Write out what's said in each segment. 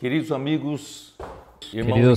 Queridos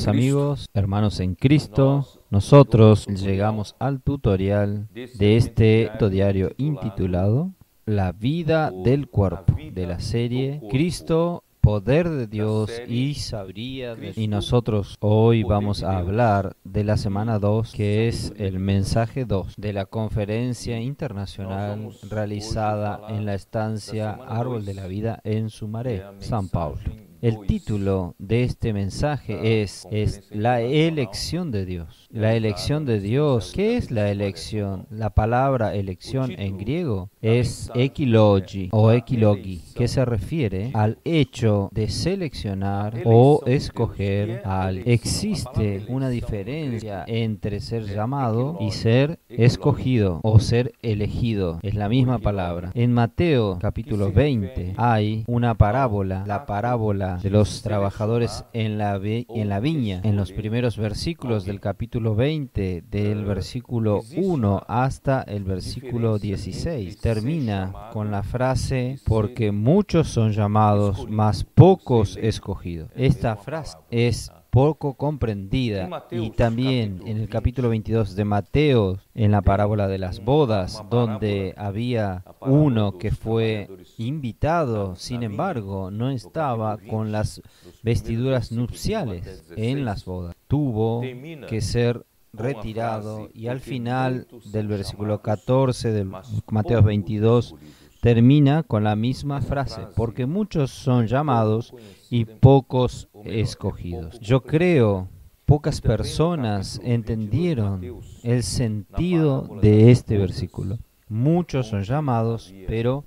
amigos, hermanos en Cristo, nosotros llegamos al tutorial de este diario intitulado La vida del cuerpo, de la serie Cristo, poder de Dios y sabiduría de Dios. Y nosotros hoy vamos a hablar de la semana 2, que es el mensaje 2 de la conferencia internacional realizada en la estancia Árbol de la Vida en Sumaré, San Paulo. El título de este mensaje es la elección de Dios. La elección de Dios. ¿Qué es la elección? La palabra elección en griego es ekilogi o ekilogi, que se refiere al hecho de seleccionar o escoger a alguien. Existe una diferencia entre ser llamado y ser escogido o ser elegido. Es la misma palabra. En Mateo capítulo 20 hay una parábola, la parábola de los trabajadores en la viña. En los primeros versículos del capítulo 20, del versículo 1 hasta el versículo 16, termina con la frase, porque muchos son llamados, mas pocos escogidos. Esta frase es poco comprendida, y también en el capítulo 22 de Mateo, en la parábola de las bodas, donde había uno que fue invitado, sin embargo, no estaba con las vestiduras nupciales en las bodas. Tuvo que ser retirado, y al final del versículo 14 de Mateo 22 termina con la misma frase, porque muchos son llamados y pocos escogidos. Yo creo pocas personas entendieron el sentido de este versículo. Muchos son llamados, pero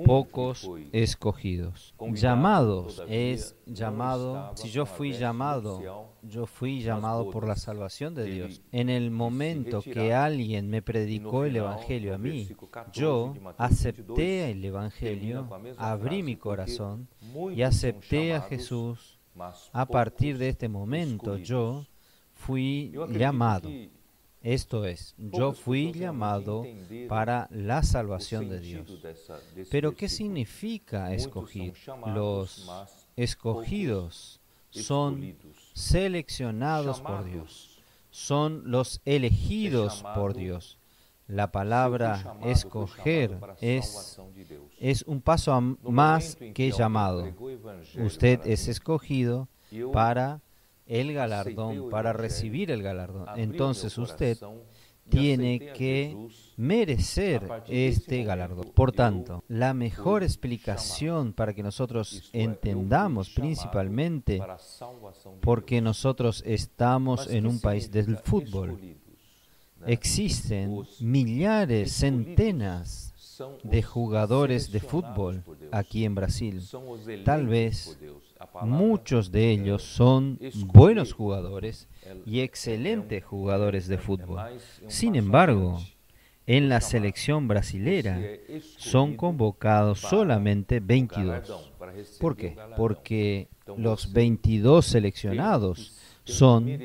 pocos escogidos. Llamados es llamado. Si yo fui llamado por la salvación de Dios. En el momento que alguien me predicó el Evangelio a mí, yo acepté el Evangelio, abrí mi corazón y acepté a Jesús. A partir de este momento yo fui llamado. Esto es, yo fui llamado para la salvación de Dios. Pero ¿qué significa escogido? Los escogidos son seleccionados por Dios, son los elegidos por Dios. La palabra escoger es un paso más que llamado. Usted es escogido para el galardón, para recibir el galardón. Entonces usted tiene que merecer este galardón. Por tanto, la mejor explicación para que nosotros entendamos, principalmente porque nosotros estamos en un país del fútbol, existen millares, centenas de jugadores de fútbol aquí en Brasil. Tal vez muchos de ellos son buenos jugadores y excelentes jugadores de fútbol. Sin embargo, en la selección brasilera son convocados solamente 22. ¿Por qué? Porque los 22 seleccionados son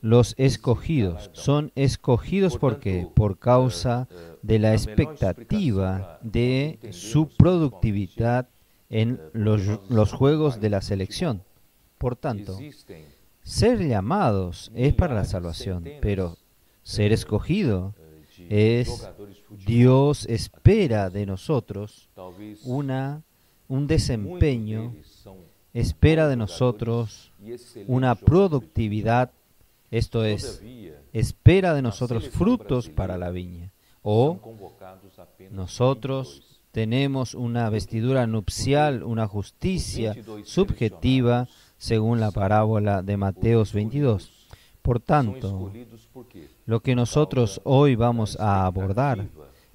los escogidos. Son escogidos ¿por qué? Por causa de la expectativa de su productividad en los juegos de la selección. Por tanto, ser llamados es para la salvación, pero ser escogido es, Dios espera de nosotros un desempeño, espera de nosotros una productividad, esto es, espera de nosotros frutos para la viña. O nosotros tenemos una vestidura nupcial, una justicia subjetiva, según la parábola de Mateo 22. Por tanto, lo que nosotros hoy vamos a abordar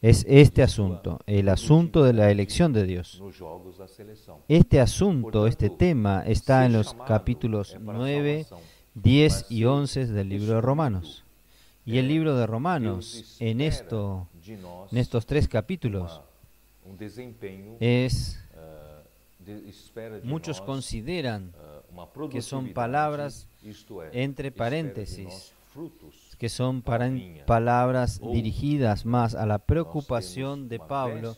es este asunto, el asunto de la elección de Dios. Este asunto, este tema, está en los capítulos 9, 10 y 11 del libro de Romanos. Y el libro de Romanos, en estos 3 capítulos, muchos consideran que son palabras entre paréntesis, que son palabras dirigidas más a la preocupación de Pablo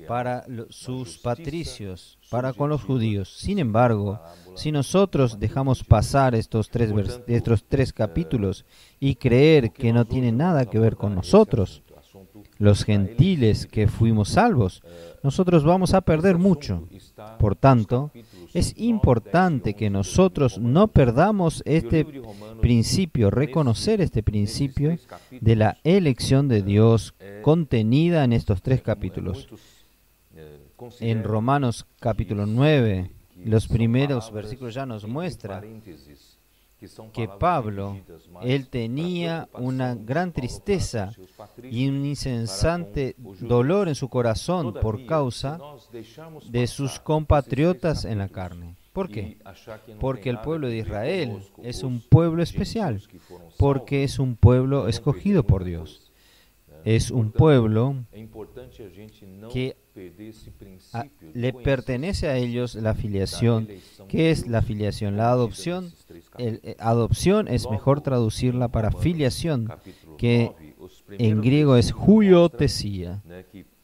para sus patricios, para con los judíos. Sin embargo, si nosotros dejamos pasar estos tres capítulos y creer que no tienen nada que ver con nosotros, los gentiles que fuimos salvos, nosotros vamos a perder mucho. Por tanto, es importante que nosotros no perdamos este principio, reconocer este principio de la elección de Dios contenida en estos 3 capítulos. En Romanos capítulo 9, los primeros versículos ya nos muestra que Pablo, él tenía una gran tristeza y un incesante dolor en su corazón por causa de sus compatriotas en la carne. ¿Por qué? Porque el pueblo de Israel es un pueblo especial, porque es un pueblo escogido por Dios. Es un pueblo que le pertenece a ellos la filiación. ¿Qué es la filiación? La adopción. Adopción es mejor traducirla para filiación, que en griego es huiotesía.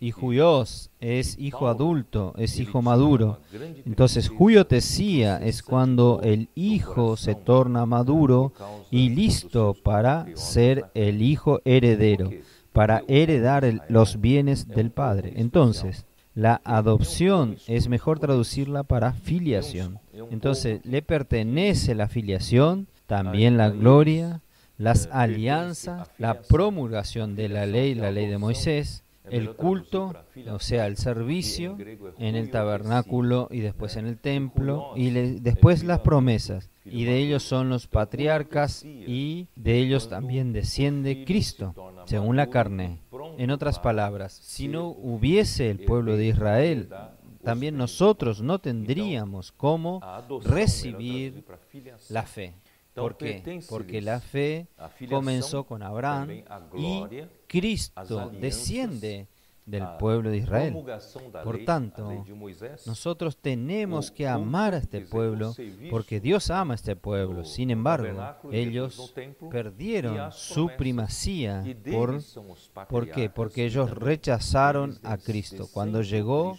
Y huios es hijo adulto, es hijo maduro. Entonces, huiotesía es cuando el hijo se torna maduro y listo para ser el hijo heredero, para heredar los bienes del padre. Entonces, la adopción es mejor traducirla para filiación. Entonces, le pertenece la filiación, también la gloria, las alianzas, la promulgación de la ley de Moisés, el culto, o sea, el servicio en el tabernáculo y después en el templo, y después las promesas. Y de ellos son los patriarcas, y de ellos también desciende Cristo, según la carne. En otras palabras, si no hubiese el pueblo de Israel, también nosotros no tendríamos cómo recibir la fe. ¿Por qué? Porque la fe comenzó con Abraham y Cristo desciende del pueblo de Israel. Por tanto, nosotros tenemos que amar a este pueblo porque Dios ama a este pueblo. Sin embargo, ellos perdieron su primacía. ¿Por qué? Porque ellos rechazaron a Cristo. Cuando llegó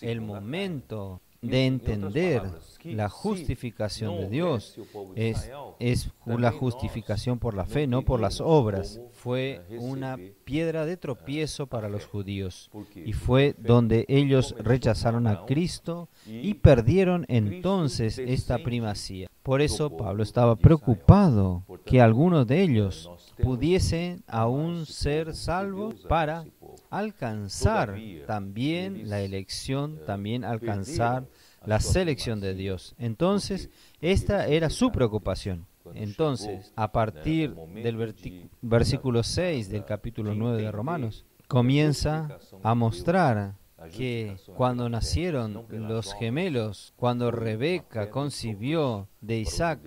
el momento de entender la justificación de Dios, es la justificación por la fe, no por las obras. Fue una piedra de tropiezo para los judíos y fue donde ellos rechazaron a Cristo y perdieron entonces esta primacía. Por eso Pablo estaba preocupado que algunos de ellos pudiesen aún ser salvos para alcanzar también la elección, también alcanzar la selección de Dios. Entonces, esta era su preocupación. Entonces, a partir del versículo 6 del capítulo 9 de Romanos, comienza a mostrar que cuando nacieron los gemelos, cuando Rebeca concibió de Isaac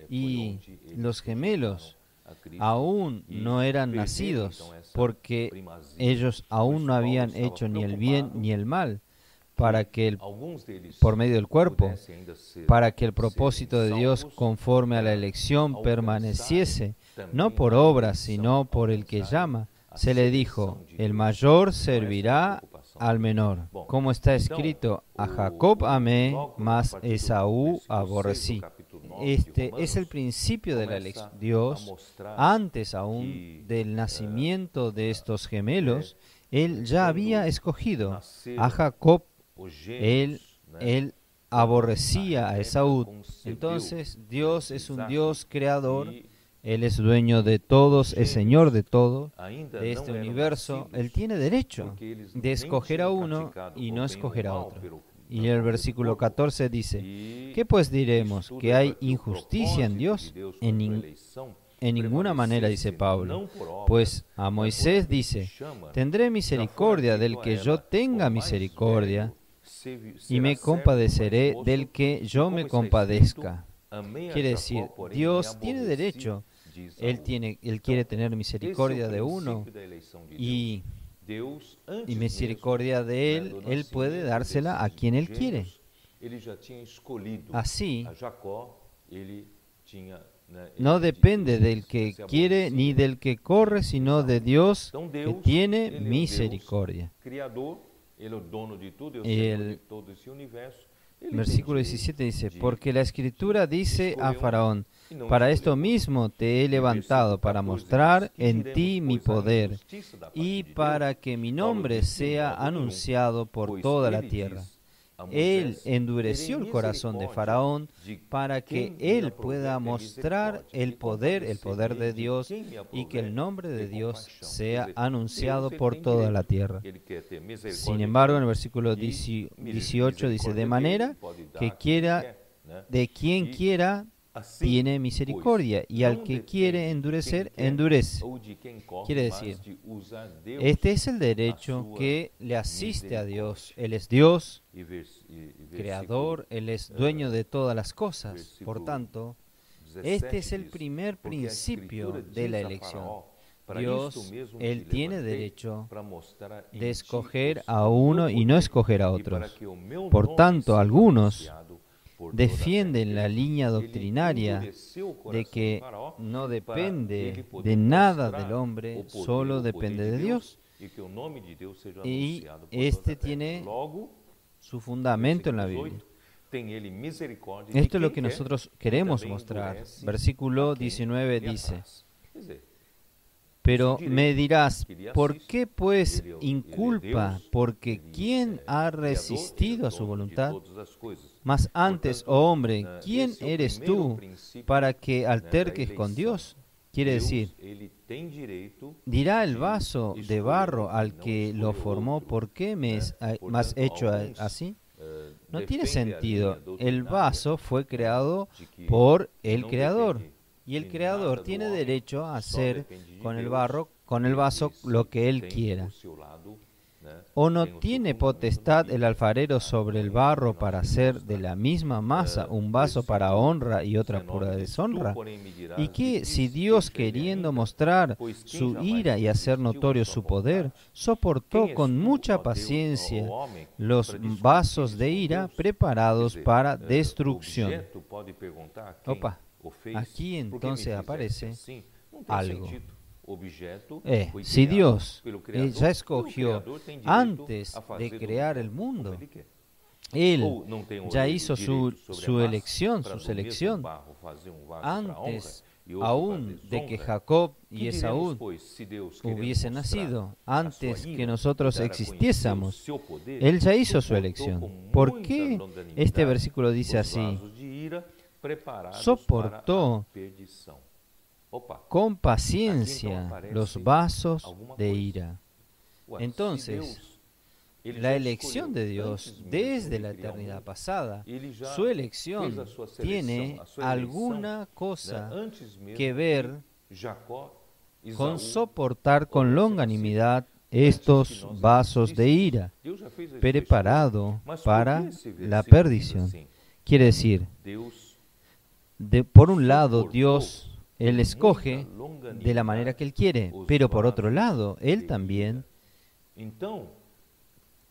y los gemelos aún no eran nacidos, porque ellos aún no habían hecho ni el bien ni el mal, para que por medio del cuerpo, para que el propósito de Dios conforme a la elección permaneciese, no por obras, sino por el que llama, se le dijo, el mayor servirá al menor. Como está escrito, a Jacob amé, mas Esaú aborrecí. Este es el principio de la elección. Dios, antes aún del nacimiento de estos gemelos, Él ya había escogido a Jacob. Él aborrecía a Esaú. Entonces, Dios es un Dios creador. Él es dueño de todos, es Señor de todo, de este universo. Él tiene derecho de escoger a uno y no escoger a otro. Y el versículo 14 dice, ¿qué pues diremos? ¿Que hay injusticia en Dios? En ninguna manera, dice Pablo. Pues a Moisés dice, tendré misericordia del que yo tenga misericordia y me compadeceré del que yo me compadezca. Quiere decir, Dios tiene derecho. Él quiere tener misericordia de uno y misericordia de Él puede dársela a quien Él quiere. Así, no depende del que quiere ni del que corre, sino de Dios que tiene misericordia. El versículo 17 dice, porque la Escritura dice a Faraón, para esto mismo te he levantado, para mostrar en ti mi poder, y para que mi nombre sea anunciado por toda la tierra. Él endureció el corazón de Faraón para que él pueda mostrar el poder de Dios y que el nombre de Dios sea anunciado por toda la tierra. Sin embargo, en el versículo 18 dice, de manera que quiera, de quien quiera, tiene misericordia, y al que quiere endurecer, endurece. Quiere decir, este es el derecho que le asiste a Dios. Él es Dios, creador, Él es dueño de todas las cosas. Por tanto, este es el primer principio de la elección. Dios, Él tiene derecho de escoger a uno y no escoger a otros. Por tanto, algunos defienden la línea doctrinaria de que no depende de nada del hombre, solo depende de Dios. Y este tiene su fundamento en la Biblia. Esto es lo que nosotros queremos mostrar. Versículo 19 dice, pero me dirás, ¿por qué pues inculpa? Porque ¿quién ha resistido a su voluntad? Mas antes, oh hombre, ¿quién eres tú para que alterques con Dios? Quiere decir, dirá el vaso de barro al que lo formó, ¿por qué me has hecho así? No tiene sentido. El vaso fue creado por el Creador. Y el Creador tiene derecho a hacer con el vaso, lo que Él quiera. ¿O no tiene potestad el alfarero sobre el barro para hacer de la misma masa un vaso para honra y otra para deshonra? ¿Y qué si Dios, queriendo mostrar su ira y hacer notorio su poder, soportó con mucha paciencia los vasos de ira preparados para destrucción? Opa. Aquí entonces aparece algo. Si Dios ya escogió antes de crear el mundo, Él ya hizo su elección, su selección, antes aún de que Jacob y Esaú hubiesen nacido, antes que nosotros existiésemos. Él ya hizo su elección. ¿Por qué este versículo dice así? Soportó con paciencia los vasos de ira. Entonces, la elección de Dios desde la eternidad pasada, su elección tiene alguna cosa que ver con soportar con longanimidad estos vasos de ira, preparado para la perdición. Quiere decir, por un lado, Dios, Él escoge de la manera que Él quiere, pero por otro lado, Él también,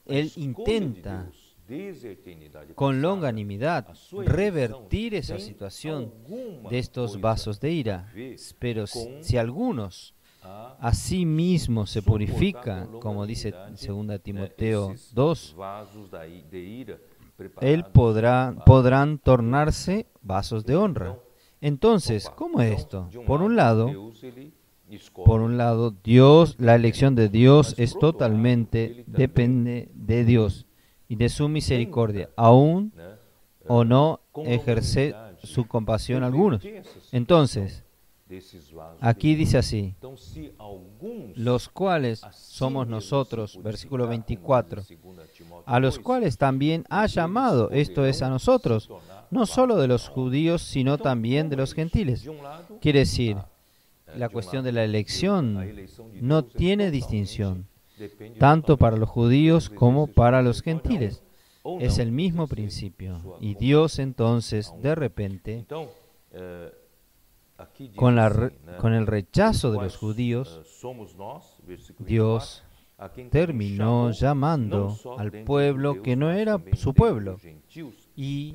Él intenta con longanimidad revertir esa situación de estos vasos de ira. Pero si algunos a sí mismos se purifican, como dice 2 Timoteo 2, podrán tornarse vasos de honra. Entonces, ¿cómo es esto? Por un lado, Dios, la elección de Dios es totalmente depende de Dios y de su misericordia, aún o no ejerce su compasión a algunos. Entonces, aquí dice así, los cuales somos nosotros, versículo 24, a los cuales también ha llamado, esto es a nosotros, no solo de los judíos, sino también de los gentiles. Quiere decir, la cuestión de la elección no tiene distinción, tanto para los judíos como para los gentiles. Es el mismo principio. Y Dios entonces, de repente, con el rechazo de los judíos, Dios terminó llamando al pueblo que no era su pueblo y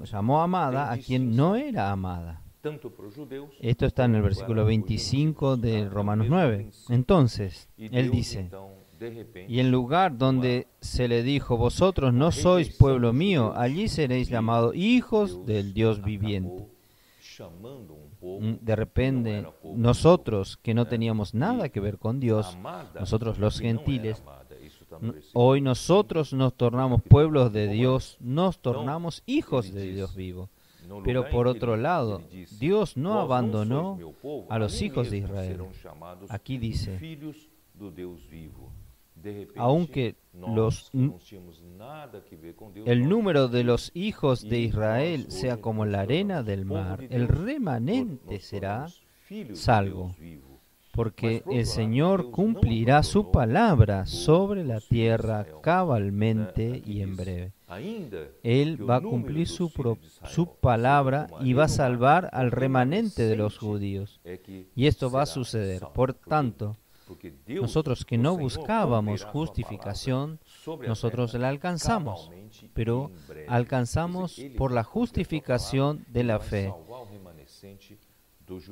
llamó amada a quien no era amada. Esto está en el versículo 25 de Romanos 9. Entonces, él dice, y en lugar donde se le dijo, vosotros no sois pueblo mío, allí seréis llamados hijos del Dios viviente. De repente, nosotros que no teníamos nada que ver con Dios, nosotros los gentiles, hoy nosotros nos tornamos pueblos de Dios, nos tornamos hijos de Dios vivo. Pero por otro lado, Dios no abandonó a los hijos de Israel. Aquí dice, aunque el número de los hijos de Israel sea como la arena del mar, el remanente será salvo, porque el Señor cumplirá su palabra sobre la tierra cabalmente y en breve. Él va a cumplir su palabra y va a salvar al remanente de los judíos. Y esto va a suceder. Por tanto, nosotros que no buscábamos justificación, nosotros la alcanzamos, pero alcanzamos por la justificación de la fe.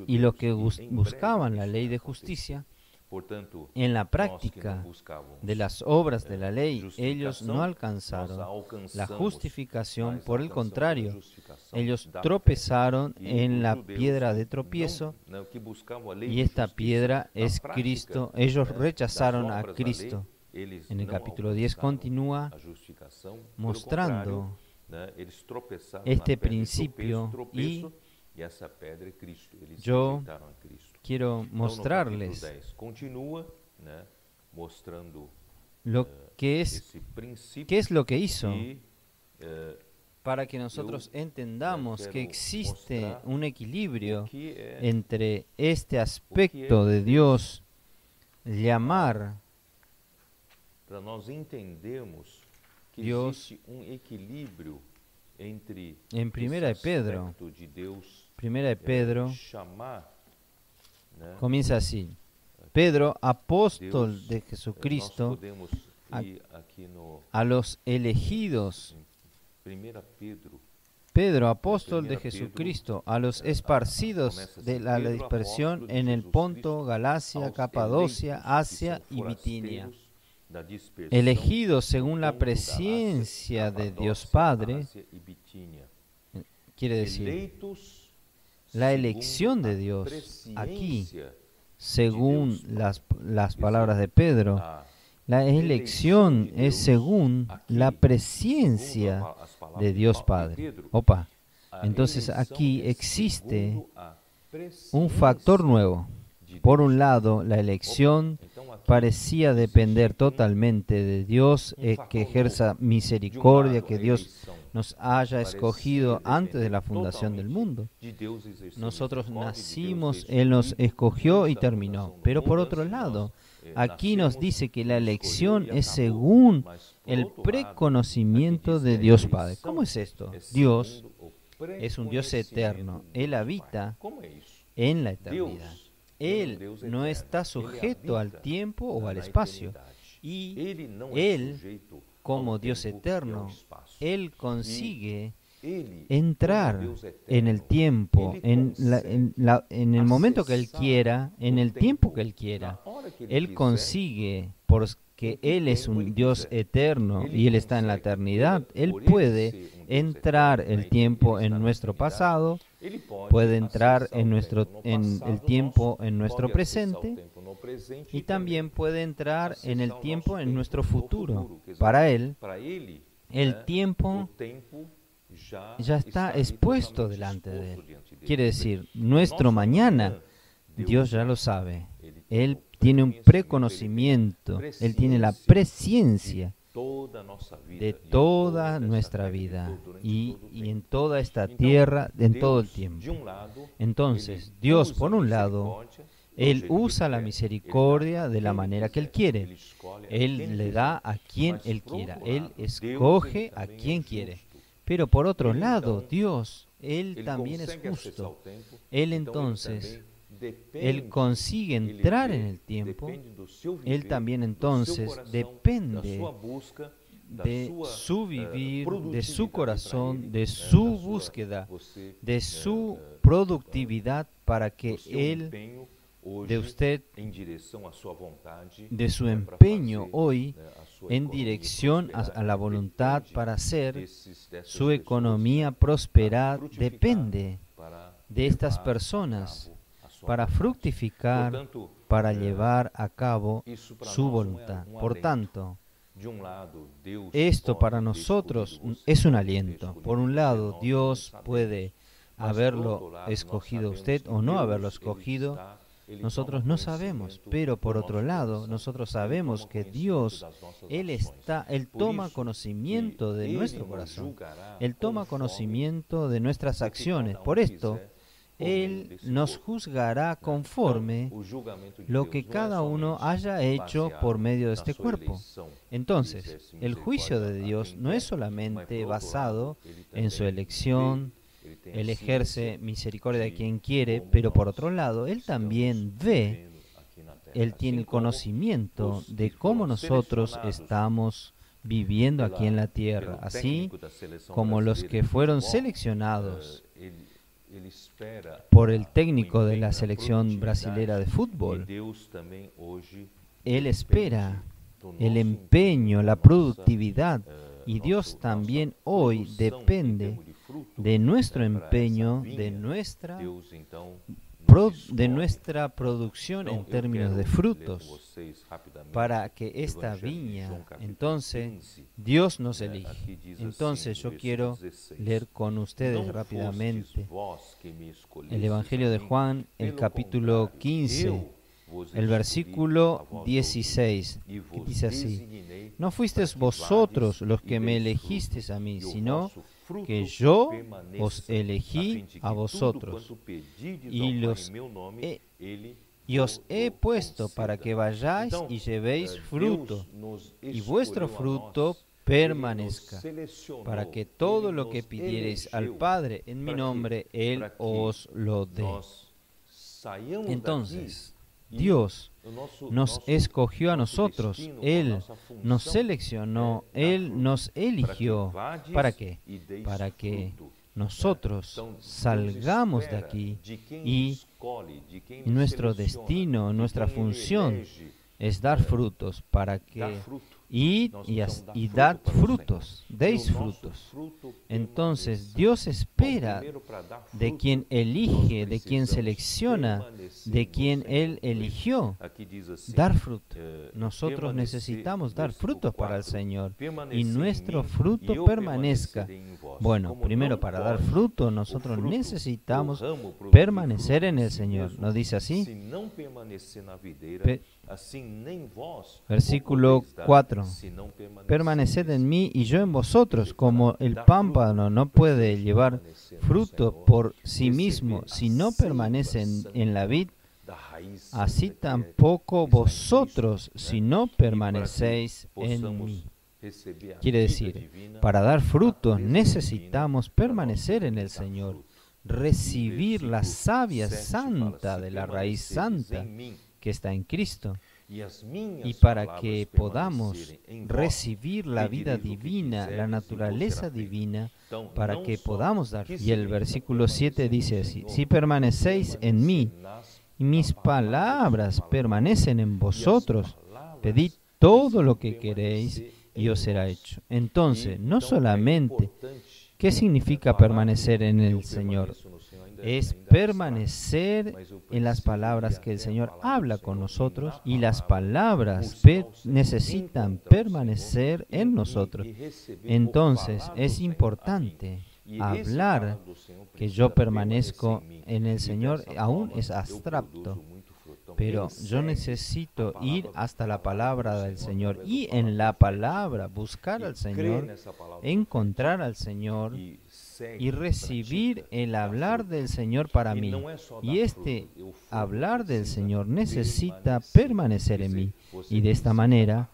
Y los que buscaban la ley de justicia, en la práctica de las obras de la ley, ellos no alcanzaron la justificación. Por el contrario, ellos tropezaron en la piedra de tropiezo, y esta piedra es Cristo. Ellos rechazaron a Cristo. En el capítulo 10 continúa mostrando este principio, y yo quiero mostrarles lo que es, qué es lo que hizo, para que nosotros entendamos que existe un equilibrio entre este aspecto de Dios, llamar Dios. En Primera de Pedro comienza así: Pedro, apóstol de Jesucristo, a los elegidos. Pedro, apóstol de Jesucristo, a los esparcidos de la dispersión en el Ponto, Galacia, Capadocia, Asia y Bitinia, elegidos según la presciencia de Dios Padre. Quiere decir, la elección de Dios aquí, según las palabras de Pedro, la elección es según la presciencia de Dios Padre. Entonces aquí existe un factor nuevo. Por un lado, la elección parecía depender totalmente de Dios, que ejerza misericordia, que Dios nos haya escogido antes de la fundación del mundo. Nosotros nacimos, Él nos escogió y terminó. Pero por otro lado, aquí nos dice que la elección es según el preconocimiento de Dios Padre. ¿Cómo es esto? Dios es un Dios eterno. Él habita en la eternidad. Él no está sujeto al tiempo o al espacio. Y Él, como Dios eterno, Él consigue entrar en el tiempo, en el momento que Él quiera, en el tiempo que Él quiera. Él consigue, porque Él es un Dios eterno y Él está en la eternidad, Él puede entrar el tiempo en nuestro pasado, puede entrar en el tiempo en nuestro presente, y también puede entrar en el tiempo en nuestro futuro. Para Él, el tiempo ya está expuesto delante de Él. Quiere decir, nuestro mañana, Dios ya lo sabe. Él tiene un preconocimiento, Él tiene la presciencia de toda nuestra vida y en toda esta tierra, en todo el tiempo. Entonces, Dios, por un lado, Él usa la misericordia de la manera que Él quiere. Él le da a quien Él quiera. Él escoge a quien quiere. Pero por otro lado, Dios, Él también es justo. Él entonces, Él consigue entrar en el tiempo. Él también entonces depende de su vivir, de su corazón, de su búsqueda, de su productividad para que Él, de usted, de su empeño hoy en dirección a la voluntad para hacer su economía prosperar, depende de estas personas para fructificar, para llevar a cabo su voluntad. Por tanto, esto para nosotros es un aliento. Por un lado, Dios puede haberlo escogido a usted o no haberlo escogido. Nosotros no sabemos, pero por otro lado, nosotros sabemos que Dios, Él toma conocimiento de nuestro corazón, Él toma conocimiento de nuestras acciones. Por esto, Él nos juzgará conforme lo que cada uno haya hecho por medio de este cuerpo. Entonces, el juicio de Dios no es solamente basado en su elección. Él ejerce misericordia de quien quiere, pero por otro lado, Él también ve, Él tiene el conocimiento de cómo nosotros estamos viviendo aquí en la tierra, así como los que fueron seleccionados por el técnico de la selección brasilera de fútbol. Él espera el empeño, la productividad, y Dios también hoy depende de nuestro empeño, de nuestra producción en términos de frutos, para que esta viña, entonces, Dios nos elige. Entonces yo quiero leer con ustedes rápidamente el Evangelio de Juan, el capítulo 15, el versículo 16, que dice así: no fuisteis vosotros los que me elegisteis a mí, sino que yo os elegí a vosotros y os he puesto para que vayáis y llevéis fruto, y vuestro fruto permanezca, para que todo lo que pidiereis al Padre en mi nombre, Él os lo dé. Entonces, Dios nos escogió a nosotros, Él nos seleccionó, Él nos eligió. ¿Para qué? Para que nosotros salgamos de aquí, y nuestro destino, nuestra función es dar frutos, para que id y dad frutos, deis frutos. Entonces Dios espera de quien elige, de quien selecciona, de quien Él eligió, dar fruto. Nosotros necesitamos dar frutos para el Señor, y nuestro fruto permanezca. Bueno, primero, para dar fruto nosotros necesitamos permanecer en el Señor. ¿No dice así? Versículo 4: permaneced en mí y yo en vosotros, como el pámpano no puede llevar fruto por sí mismo si no permanece en la vid, así tampoco vosotros si no permanecéis en mí. Quiere decir, para dar frutos necesitamos permanecer en el Señor, recibir la savia santa de la raíz santa que está en Cristo. Y para que podamos recibir la vida divina, la naturaleza divina, para que podamos dar. Y el versículo 7 dice así: si permanecéis en mí y mis palabras permanecen en vosotros, pedid todo lo que queréis y os será hecho. Entonces, no solamente, ¿qué significa permanecer en el Señor? Es permanecer en las palabras que el Señor habla con nosotros, y las palabras necesitan permanecer en nosotros. Entonces es importante hablar que yo permanezco en el Señor, aún es abstracto, pero yo necesito ir hasta la palabra del Señor, y en la palabra buscar al Señor, encontrar al Señor y recibir el hablar del Señor para mí. Y este hablar del Señor necesita permanecer en mí, y de esta manera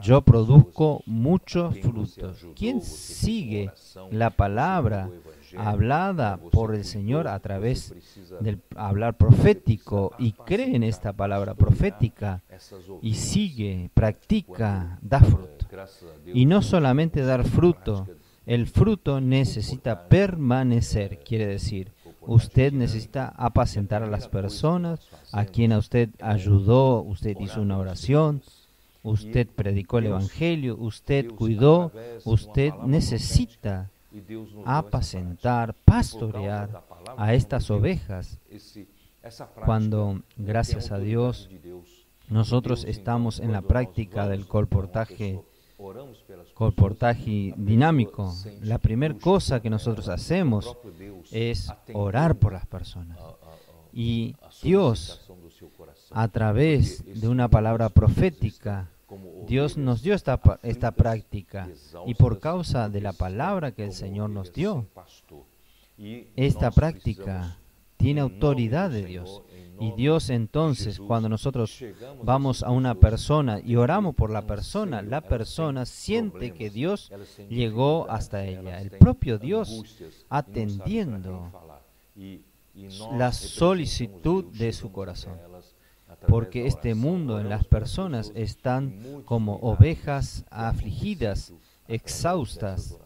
yo produzco muchos frutos. Quien sigue la palabra hablada por el Señor a través del hablar profético y cree en esta palabra profética y sigue, practica, da fruto. Y no solamente dar fruto, el fruto necesita permanecer, quiere decir, usted necesita apacentar a las personas, a quien a usted ayudó, usted hizo una oración, usted predicó el Evangelio, usted cuidó, usted necesita apacentar, pastorear a estas ovejas. Cuando, gracias a Dios, nosotros estamos en la práctica del colportaje dinámico, la primera cosa que nosotros hacemos es orar por las personas. Y Dios, a través de una palabra profética, Dios nos dio esta práctica, y por causa de la palabra que el Señor nos dio, esta práctica tiene autoridad de Dios. Y Dios entonces, cuando nosotros vamos a una persona y oramos por la persona siente que Dios llegó hasta ella. El propio Dios atendiendo la solicitud de su corazón. Porque este mundo, en las personas, están como ovejas afligidas, exhaustas,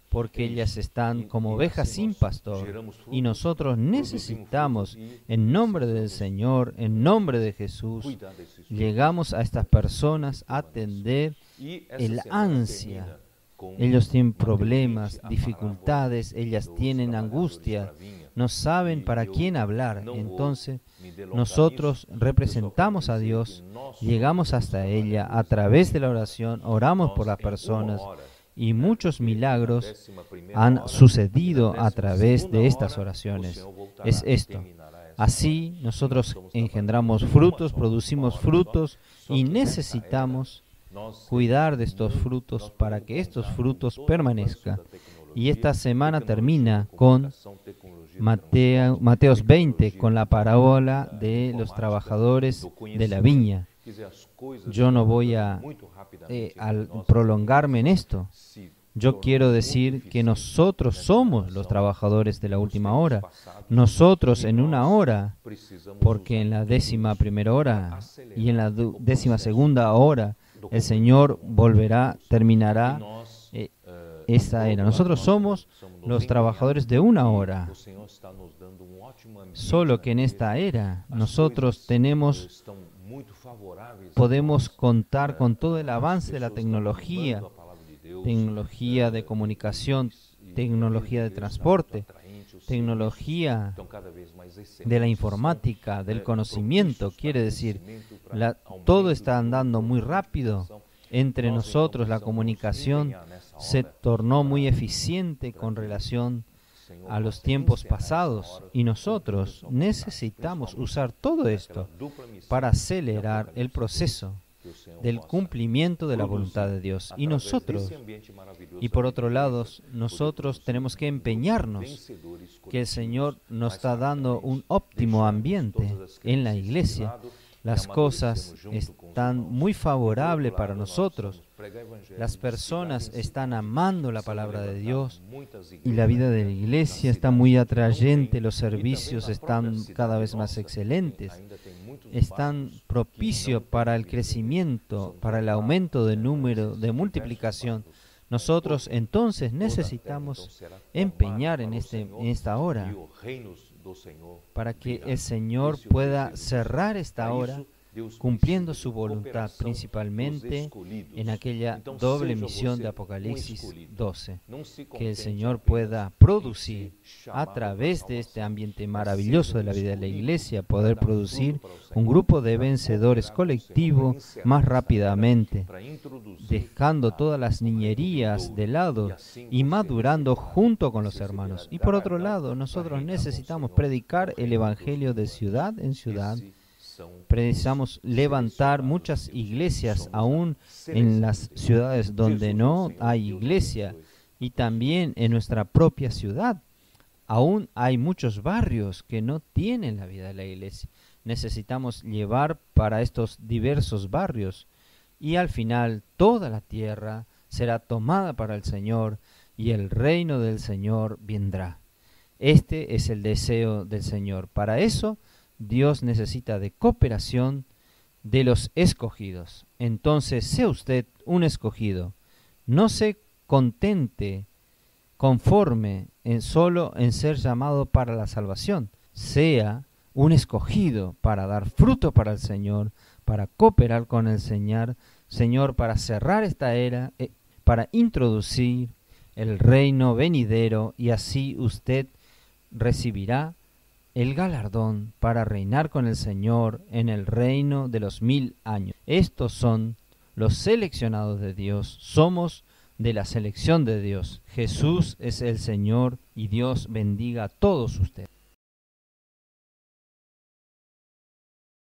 porque ellas están como ovejas sin pastor. Y nosotros necesitamos, en nombre del Señor, en nombre de Jesús, llegamos a estas personas a atender el ansia. Ellos tienen problemas, dificultades, ellas tienen angustia, no saben para quién hablar. Entonces, nosotros representamos a Dios, llegamos hasta ella a través de la oración, oramos por las personas, y muchos milagros han sucedido a través de estas oraciones. Es esto. Así nosotros engendramos frutos, producimos frutos, y necesitamos cuidar de estos frutos para que estos frutos permanezcan. Y esta semana termina con Mateos 20, con la parábola de los trabajadores de la viña. Yo no voy a prolongarme en esto. Yo quiero decir que nosotros somos los trabajadores de la última hora. Nosotros en una hora, porque en la 11ª hora y en la 12ª hora el Señor volverá, terminará esta era. Nosotros somos los trabajadores de una hora. Solo que en esta era nosotros podemos contar con todo el avance de la tecnología de comunicación, tecnología de transporte, tecnología de la informática, del conocimiento. Quiere decir, todo está andando muy rápido. Entre nosotros la comunicación se tornó muy eficiente con relación a los tiempos pasados, y nosotros necesitamos usar todo esto para acelerar el proceso del cumplimiento de la voluntad de Dios. Y por otro lado, nosotros tenemos que empeñarnos que el Señor nos está dando un óptimo ambiente en la iglesia. Las cosas están muy favorables para nosotros. Las personas están amando la palabra de Dios y la vida de la iglesia está muy atrayente. Los servicios están cada vez más excelentes. Están propicios para el crecimiento, para el aumento de número, de multiplicación. Nosotros entonces necesitamos empeñar en esta hora para que el Señor pueda cerrar esta hora cumpliendo su voluntad, principalmente en aquella doble misión de Apocalipsis 12, que el Señor pueda producir a través de este ambiente maravilloso de la vida de la iglesia, poder producir un grupo de vencedores colectivo más rápidamente, dejando todas las niñerías de lado y madurando junto con los hermanos. Y por otro lado, nosotros necesitamos predicar el Evangelio de ciudad en ciudad. Precisamos levantar muchas iglesias aún en las ciudades donde no hay iglesia, y también en nuestra propia ciudad. Aún hay muchos barrios que no tienen la vida de la iglesia. Necesitamos llevar para estos diversos barrios, y al final toda la tierra será tomada para el Señor y el reino del Señor vendrá. Este es el deseo del Señor. Para eso Dios necesita de cooperación de los escogidos. Entonces, sea usted un escogido. No se contente conforme solo en ser llamado para la salvación. Sea un escogido para dar fruto para el Señor, para cooperar con el Señor, para cerrar esta era, para introducir el reino venidero, y así usted recibirá el galardón para reinar con el Señor en el reino de los 1000 años. Estos son los seleccionados de Dios. Somos de la selección de Dios. Jesús es el Señor, y Dios bendiga a todos ustedes.